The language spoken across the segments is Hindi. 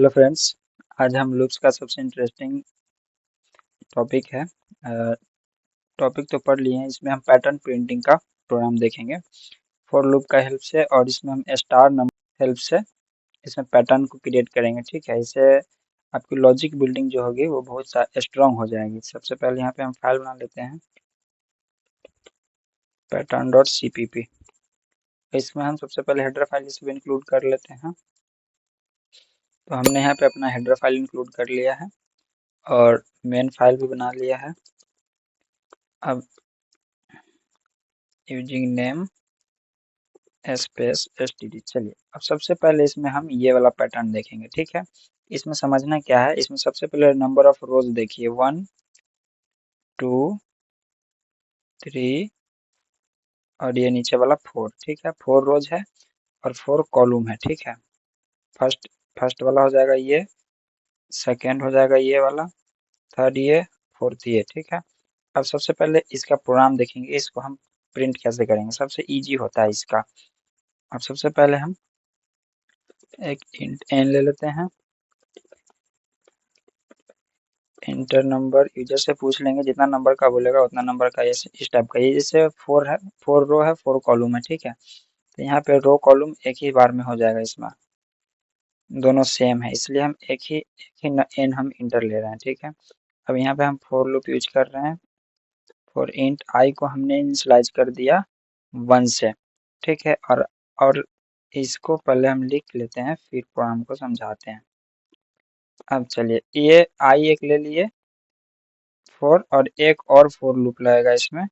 Hello friends. आज हम लूप्स का सबसे इंटरेस्टिंग टॉपिक है। टॉपिक तो पढ़ लिए हैं, इसमें हम पैटर्न प्रिंटिंग का प्रोग्राम देखेंगे फॉर लूप का हेल्प से, और इसमें हम स्टार नंबर हेल्प से इसमें पैटर्न को क्रिएट करेंगे। ठीक है, इससे आपकी लॉजिक बिल्डिंग जो होगी वो बहुत स्ट्रांग हो जाएगी। सबसे पहले यहाँ पे हम फाइल बना लेते हैं pattern.cpp। इसमें हम सबसे पहले हेडर फाइल इसमें इंक्लूड कर लेते हैं। तो हमने यहाँ पे अपना हेडर फाइल इंक्लूड कर लिया है और मेन फाइल भी बना लिया है। अब यूजिंग नेम स्पेस std। चलिए, अब सबसे पहले इसमें हम ये वाला पैटर्न देखेंगे। ठीक है, इसमें समझना क्या है, इसमें सबसे पहले नंबर ऑफ रोज देखिए 1 2 3 और ये नीचे वाला 4। ठीक है, 4 रोज है और 4 कॉलम है। ठीक है, फर्स्ट फर्स्ट वाला हो जाएगा ये, सेकंड हो जाएगा ये वाला, थर्ड ये, फोर्थ ये। ठीक है, अब सबसे पहले इसका प्रोग्राम देखेंगे, इसको हम प्रिंट कैसे करेंगे। सबसे इजी होता है इसका। अब सबसे पहले हम एक इंट n ले लेते हैं। इंटर नंबर यूजर से पूछ लेंगे, जितना नंबर का बोलेगा उतना नंबर का इस टाइप का। ये जैसे 4 है, 4 रो है, 4 कॉलम है। ठीक है, तो यहाँ पे रो कॉलम एक ही बार में हो जाएगा, इसमें दोनों सेम है, इसलिए हम एक ही एन हम इंटर ले रहे हैं। ठीक है, अब यहाँ पे हम फॉर लूप यूज कर रहे हैं। फॉर इंट आई को हमने इनिशियलाइज कर दिया 1 से। ठीक है, और इसको पहले हम लिख लेते हैं, फिर प्रोग्राम को समझाते हैं। अब चलिए, ये आई एक ले लिए 4 और एक और फॉर लूप लगेगा इसमें।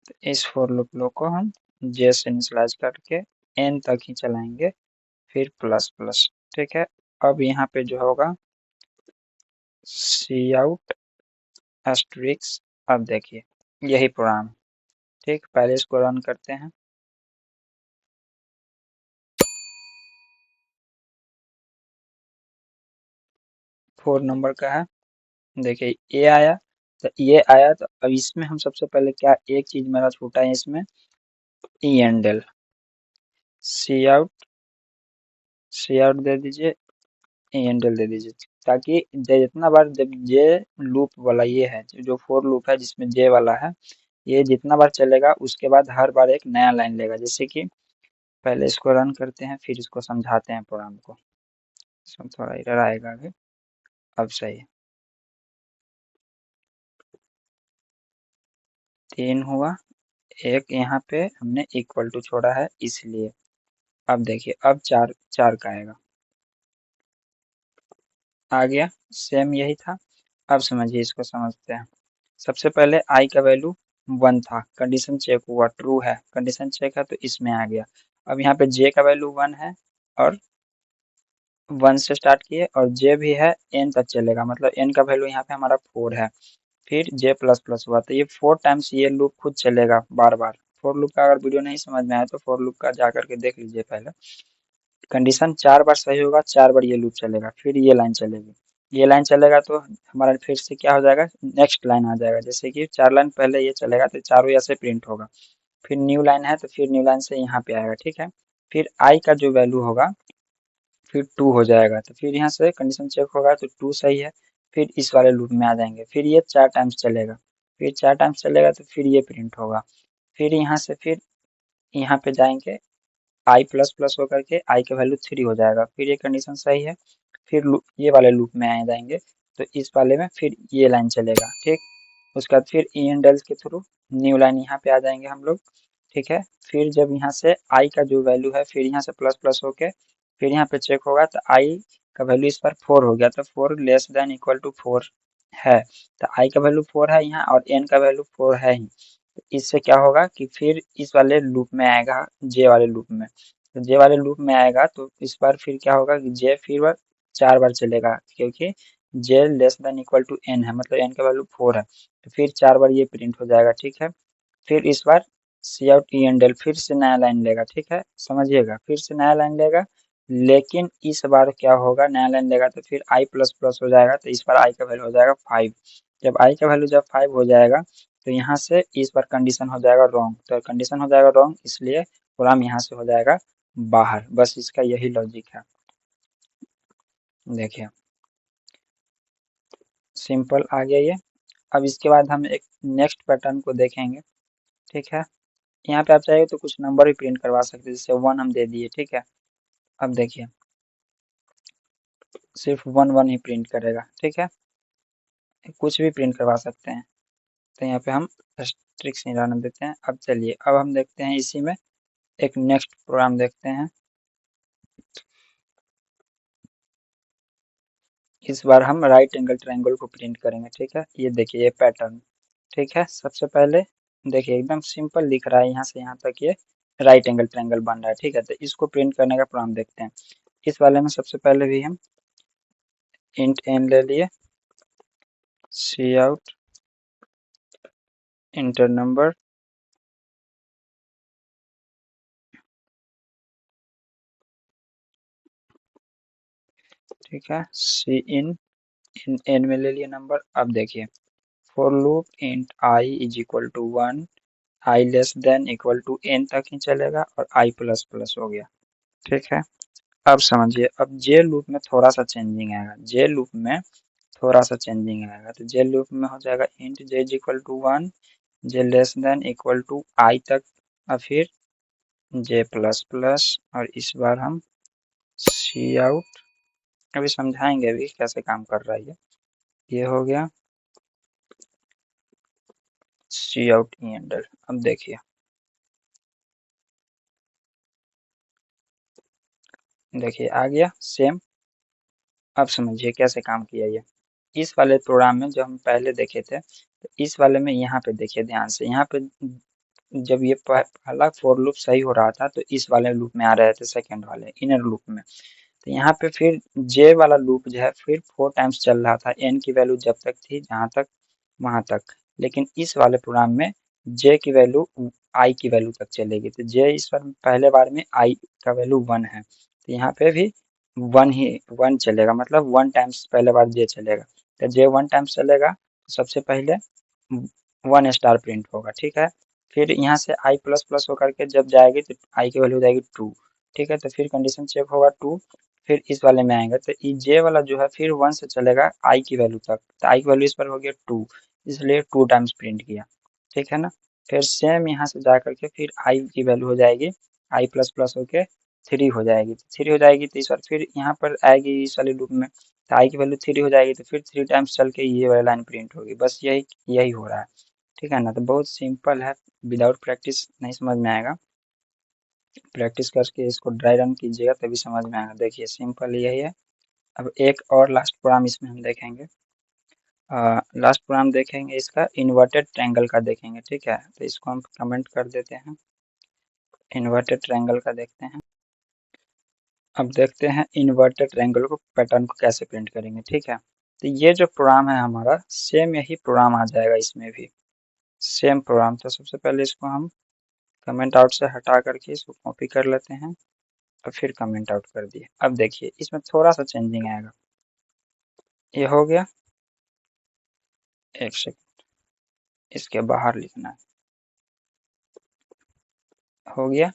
तो इस फॉर लूप को हम जे से इनिशियलाइज करके एन तक ही चलाएंगे, फिर प्लस प्लस। ठीक है, अब यहाँ पे जो होगा सी आउट एस्ट्रिक्स। अब देखिए यही प्रोग्राम। ठीक, पहले इसको रन करते हैं। फोर नंबर का है, देखिए ये आया, तो ये आया। तो अब इसमें हम सबसे पहले क्या, एक चीज मेरा छूटा है इसमें, ई एंडल। सी आउट दे दीजिए, ई एंडल दे दीजिए, ताकि जितना बार जब जे लूप वाला ये है, जो फोर लूप है जिसमें जे वाला है, ये जितना बार चलेगा उसके बाद हर बार एक नया लाइन लेगा। जैसे कि पहले इसको रन करते हैं, फिर इसको समझाते हैं प्रोग्राम को। इसमें थोड़ा एरर आएगा अभी, अब सही है। 3 हुआ, एक यहाँ पे हमने इक्वल टू छोड़ा है इसलिए। अब देखिए, अब 4 4 का आएगा, आ गया, सेम यही था। अब समझिए, इसको समझते हैं। सबसे पहले आई का वैल्यू 1 था, कंडीशन चेक हुआ, ट्रू है, कंडीशन चेक है तो इसमें आ गया। अब यहाँ पे जे का वैल्यू 1 है और 1 से स्टार्ट किए, और जे भी है एन तक चलेगा, मतलब एन का वैल्यू यहाँ पे हमारा 4 है। फिर जे प्लस प्लस हुआ, तो ये 4 टाइम्स ये लूप खुद चलेगा बार बार। फॉर लूप का अगर वीडियो नहीं समझ में आया तो फॉर लूप का जा करके देख लीजिए पहले। कंडीशन 4 बार सही होगा, 4 बार ये लूप चलेगा, फिर ये लाइन चलेगी। ये लाइन चलेगा तो हमारा फिर से क्या हो जाएगा, नेक्स्ट लाइन आ जाएगा। जैसे कि 4 लाइन पहले ये चलेगा तो चारों ऐसे प्रिंट होगा। फिर न्यू लाइन है तो फिर न्यू लाइन से यहाँ पे आएगा। ठीक है, फिर आई का जो वैल्यू होगा फिर 2 हो जाएगा, तो फिर यहाँ से कंडीशन चेक होगा तो 2 सही है। फिर इस वाले लूप में आ जाएंगे, फिर ये 4 टाइम्स चलेगा, फिर 4 टाइम्स चलेगा तो फिर ये प्रिंट होगा। फिर यहाँ से फिर यहाँ पे जाएंगे, आई प्लस प्लस होकर के आई का वैल्यू 3 हो जाएगा, फिर ये कंडीशन सही है। फिर ये वाले लूप में आ जाएंगे, तो इस वाले में फिर ये लाइन चलेगा। ठीक, उसके बाद फिर ई एंडल्स के थ्रू न्यू लाइन यहाँ पे आ जाएंगे हम लोग। ठीक है, फिर जब यहाँ से आई का जो वैल्यू है फिर यहाँ से प्लस प्लस होके फिर यहाँ पे चेक होगा, तो आई का वैल्यू इस पर 4 हो गया, तो 4 लेस देन इक्वल टू 4 है, तो आई का वैल्यू 4 है यहाँ और एन का वैल्यू 4 है ही। तो इससे क्या होगा कि फिर इस वाले लूप में आएगा, जे वाले लूप में। तो जे वाले लूप में आएगा तो इस बार फिर क्या होगा कि जे फिर 4 बार चलेगा, क्योंकि j less than equal to n है, मतलब एन का वैल्यू 4 है, तो फिर 4 बार ये प्रिंट हो जाएगा। ठीक है, फिर इस बार सी आउट ई एंडल फिर से नया लाइन लेगा। ठीक है, समझिएगा, फिर से नया लाइन लेगा, लेकिन इस बार क्या होगा, नया लाइन लेगा तो फिर आई प्लस प्लस हो जाएगा, तो इस बार आई का वैल्यू हो जाएगा 5। जब आई का वैल्यू जब 5 हो जाएगा तो यहाँ से इस बार कंडीशन हो जाएगा रॉन्ग, तो कंडीशन हो जाएगा रॉन्ग, इसलिए प्रोग्राम यहाँ से हो जाएगा बाहर। बस इसका यही लॉजिक है। देखिए सिंपल आ गया ये। अब इसके बाद हम एक नेक्स्ट पैटर्न को देखेंगे, ठीक है। यहाँ पे आप चाहेंगे तो कुछ नंबर भी प्रिंट करवा सकते हैं, जैसे 1 हम दे दिए, ठीक है। अब देखिए सिर्फ 1 1 ही प्रिंट करेगा, ठीक है। कुछ भी प्रिंट करवा सकते हैं, तो यहाँ पे हम स्ट्रिक्स नहीं रहने देते हैं। अब चलिए अब हम देखते हैं इसी में एक नेक्स्ट प्रोग्राम देखते हैं। इस बार हम राइट एंगल ट्रायंगल को प्रिंट करेंगे, ठीक है। ये देखिए ये पैटर्न, ठीक है। सबसे पहले देखिए एकदम सिंपल दिख रहा है, यहाँ से यहाँ तक ये राइट एंगल ट्रायंगल बन रहा है, ठीक है। तो इसको प्रिंट करने का प्रोग्राम देखते हैं। इस वाले में सबसे पहले भी हम इंट एन ले लिए, सी आउट इंटर नंबर, ठीक है। सी इन एन में ले लिए नंबर। अब देखिए for loop int I is equal to 1, I less than equal to N तक ही चलेगा और आई प्लस प्लस हो गया, ठीक है। अब समझिए, अब जे लूप में थोड़ा सा चेंजिंग आएगा, जे लूप में थोड़ा सा चेंजिंग आएगा। तो जे लूप में हो जाएगा int j is equal to 1, j less than equal to i तक, और फिर जे प्लस प्लस, और इस बार हम सी आउट, अभी समझाएंगे अभी कैसे काम कर रहा है ये हो गया सी आउट ई एंडर। अब देखिए आ गया सेम। अब समझिए कैसे काम किया ये। इस वाले प्रोग्राम में जो हम पहले देखे थे, तो इस वाले में यहाँ पे देखिए ध्यान से, यहाँ पे जब ये पहला फॉर लूप सही हो रहा था तो इस वाले लूप में आ रहे थे, सेकंड वाले इनर लूप में। तो यहाँ पे फिर जे वाला लूप जो है फिर 4 टाइम्स चल रहा था, एन की वैल्यू जब तक थी जहाँ तक वहां तक। लेकिन इस वाले प्रोग्राम में जे की वैल्यू आई की वैल्यू तक चलेगी। तो जे इस बार पहले बार में आई का वैल्यू 1 है, तो यहाँ पे भी 1 चलेगा, मतलब 1 टाइम्स पहले बार जे चलेगा। तो जे 1 टाइम्स चलेगा तो सबसे पहले 1 स्टार प्रिंट होगा, ठीक है। फिर यहाँ से आई प्लस प्लस होकर के जब जाएगी तो आई की वैल्यू हो जाएगी 2, ठीक है। तो फिर कंडीशन चेक होगा 2, फिर इस वाले में आएगा तो जे वाला जो है फिर 1 से चलेगा आई की वैल्यू तक। तो आई की वैल्यू इस पर हो गया 2, इसलिए 2 टाइम्स प्रिंट किया, ठीक है ना। फिर सेम यहाँ से जा करके फिर आई की वैल्यू हो जाएगी आई प्लस प्लस होके 3 हो जाएगी, 3 हो जाएगी तो इस बार फिर यहाँ पर आएगी इस वाले लूप में, तो आई की वैल्यू 3 हो जाएगी, तो फिर 3 टाइम्स चल के ये वाला लाइन प्रिंट होगी। बस यही यही हो रहा है, ठीक है ना। तो बहुत सिंपल है, विदाउट प्रैक्टिस नहीं समझ में आएगा, प्रैक्टिस करके इसको ड्राई रन कीजिएगा तभी समझ में आएगा। देखिए सिंपल यही है। अब एक और लास्ट प्रोग्राम इसमें हम देखेंगे, लास्ट प्रोग्राम देखेंगे इसका इन्वर्टेड ट्रायंगल का देखेंगे, ठीक है। तो इसको हम कमेंट कर देते हैं, इन्वर्टेड ट्रायंगल का देखते हैं। अब देखते हैं इन्वर्टेड ट्रायंगल को पैटर्न को कैसे प्रिंट करेंगे, ठीक है। तो ये जो प्रोग्राम है हमारा सेम यही प्रोग्राम आ जाएगा इसमें भी, सेम प्रोग्राम। तो सबसे पहले इसको हम कमेंट आउट से हटा करके इसको कॉपी कर लेते हैं और फिर कमेंट आउट कर दिए। अब देखिए इसमें थोड़ा सा चेंजिंग आएगा, ये हो गया, एक सेकंड इसके बाहर लिखना है, हो गया।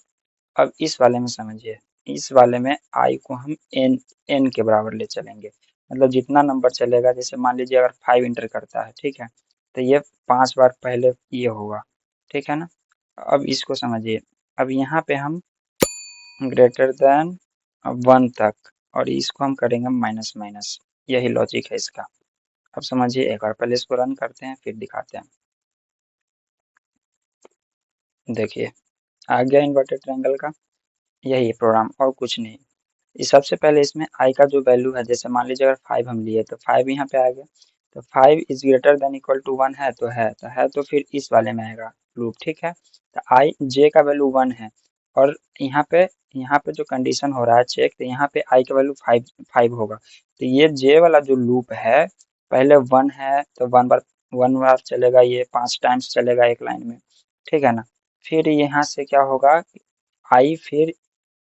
अब इस वाले में समझिए, इस वाले में आई को हम एन के बराबर ले चलेंगे, मतलब जितना नंबर चलेगा, जैसे मान लीजिए अगर 5 इंटर करता है, ठीक है, तो ये 5 बार पहले ये होगा, ठीक है ना। अब इसको समझिए, अब यहाँ पे हम ग्रेटर देन 1 तक, और इसको हम करेंगे माइनस माइनस, यही लॉजिक है इसका। अब समझिए एक बार पहले इसको रन करते हैं फिर दिखाते हैं। देखिए आ गया इन्वर्टेड ट्रायंगल का यही प्रोग्राम, और कुछ नहीं। इस सबसे पहले इसमें आई का जो वैल्यू है, जैसे मान लीजिए अगर 5 हम लिए तो 5 यहाँ पे आ गया, तो 5 is greater than equal to 1 है तो तो फिर इस वाले में आएगा लूप, ठीक है। तो आई जे का वैल्यू 1 है, और यहाँ पे जो कंडीशन हो रहा है चेक, तो यहाँ पे आई का वैल्यू 5 होगा। तो ये जे वाला जो लूप है पहले 1 है तो 1 बार चलेगा, ये 5 टाइम्स चलेगा एक लाइन में, ठीक है ना। फिर यहाँ से क्या होगा, आई फिर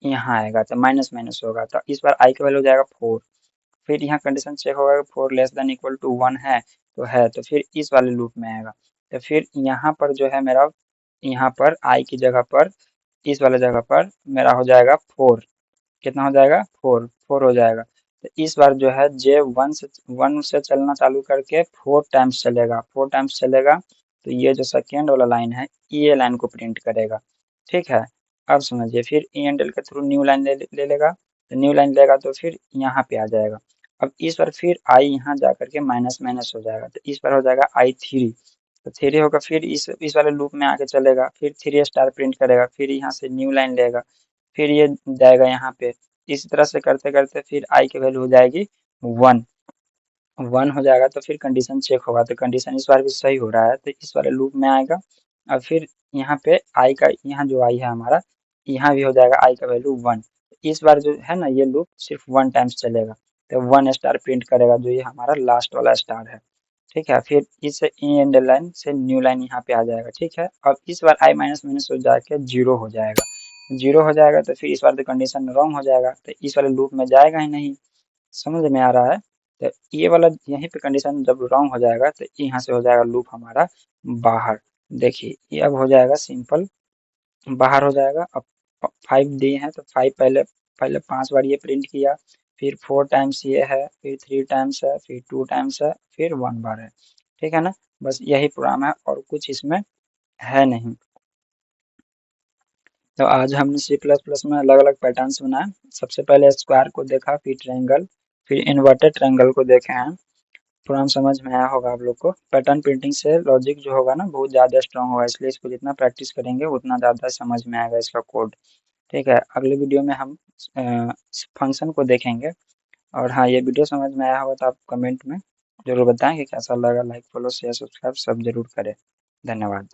यहाँ आएगा तो माइनस माइनस होगा, तो इस बार आई का वैल्यू हो जाएगा 4। फिर यहाँ कंडीशन चेक होगा कि 4 लेस देन इक्वल टू 1 है तो फिर इस वाले लूप में आएगा। तो फिर यहाँ पर जो है मेरा, यहाँ पर आई की जगह पर इस वाले जगह पर मेरा हो जाएगा 4, कितना हो जाएगा 4 हो जाएगा। तो इस बार जो है जे 1 से चलना चालू करके 4 टाइम्स चलेगा, 4 टाइम्स चलेगा तो ये जो सेकेंड वाला लाइन है ये लाइन को प्रिंट करेगा। ठीक है, अब समझिए फिर ई एंड एल के थ्रू न्यू लाइन ले लेगा, तो न्यू लाइन लेगा तो फिर यहाँ पे आ जाएगा। अब इस बार फिर आई यहाँ जा करके माइनस माइनस हो जाएगा, तो इस बार हो जाएगा I3, तो 3 होगा, फिर इस वाले लूप में आके चलेगा, फिर 3 स्टार प्रिंट करेगा, फिर यहाँ से न्यू लाइन लेगा, फिर ये जाएगा यहाँ पे। इसी तरह से करते करते फिर आई की वैल्यू हो जाएगी 1, 1 हो जाएगा तो फिर कंडीशन चेक होगा, तो कंडीशन इस बार भी सही हो रहा है तो इस वाले लूप में आएगा। और फिर यहाँ पे आई का, यहाँ जो आई है हमारा, यहाँ भी हो जाएगा आई का वैल्यू 1। इस बार जो है ना ये लूप सिर्फ 1 टाइम्स चलेगा, तो 1 स्टार प्रिंट करेगा, जो ये हमारा लास्ट वाला स्टार है। ठीक है, फिर इस एंड लाइन से न्यू लाइन यहाँ पे आ जाएगा। ठीक है, अब इस बार आई माइनस माइनस हो जाके 0 हो जाएगा, 0 हो जाएगा तो फिर इस बार तो कंडीशन रॉन्ग हो जाएगा, तो इस वाले लूप में जाएगा ही नहीं। समझ में आ रहा है? तो ये वाला यहीं पे कंडीशन जब रॉन्ग हो जाएगा तो यहाँ से हो जाएगा लूप हमारा बाहर। देखिए ये अब हो जाएगा सिंपल, बाहर हो जाएगा। अब 5 दिए हैं तो 5 पहले पहले 5 बार ये प्रिंट किया, फिर 4 टाइम्स ये है, फिर 3 टाइम्स है, फिर 2 टाइम्स है, फिर 1 बार है। ठीक है ना, बस यही प्रोग्राम है और कुछ इसमें है नहीं। तो आज हमने सी प्लस प्लस में अलग अलग पैटर्न्स बनाए। सबसे पहले स्क्वायर को देखा, फिर ट्रायंगल, फिर इन्वर्टेड ट्रायंगल को देखे हैं। प्रोग्राम समझ में आया होगा आप लोग को। पैटर्न प्रिंटिंग से लॉजिक जो होगा ना बहुत ज़्यादा स्ट्रांग होगा, इसलिए इसको जितना प्रैक्टिस करेंगे उतना ज़्यादा समझ में आएगा इसका कोड। ठीक है, अगले वीडियो में हम फंक्शन को देखेंगे। और हाँ, ये वीडियो समझ में आया होगा तो आप कमेंट में ज़रूर बताएं कि कैसा लगा। लाइक फॉलो शेयर सब्सक्राइब सब जरूर करें। धन्यवाद।